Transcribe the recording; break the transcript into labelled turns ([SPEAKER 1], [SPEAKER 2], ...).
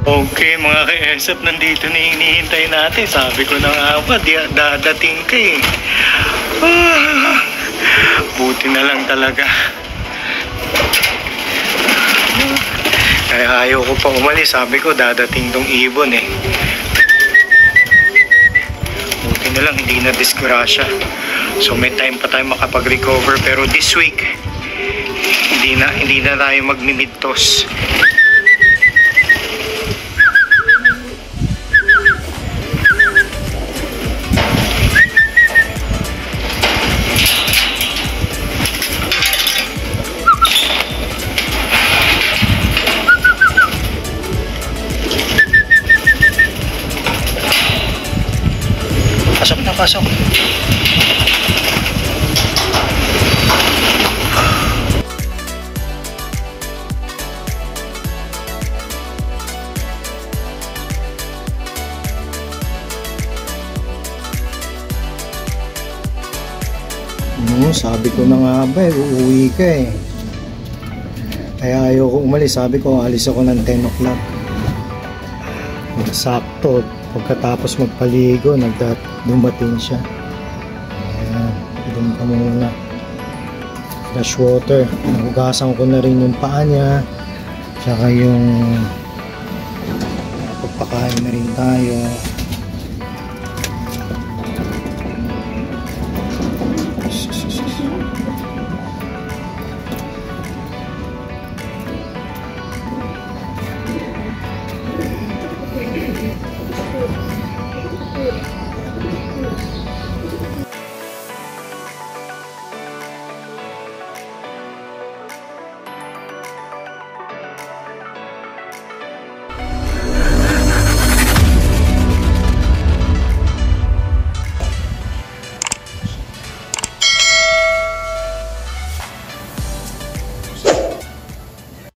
[SPEAKER 1] Okay mga ka-ESF, nandito na hinihintay natin. Sabi ko na nga ba, dadating ka eh. Buti na lang talaga. Kaya ayaw ko pa umalis. Sabi ko dadating tong ibon eh. Buti na lang hindi na disgrasya. So may time pa tayo makapag-recover. Pero this week hindi na tayo magmimidtos. Pasok na, pasok. Sabi ko na nga ba, uuwi ka eh. Kaya ayaw ko umalis. Sabi ko, alis ako ng 10 o'clock. Sakto. Pagkatapos magpaligo, dumating siya. Ayan, doon ka muna. Flash water. Nahugasan ko na rin yung paa niya. Tsaka yung pagpakain na rin tayo.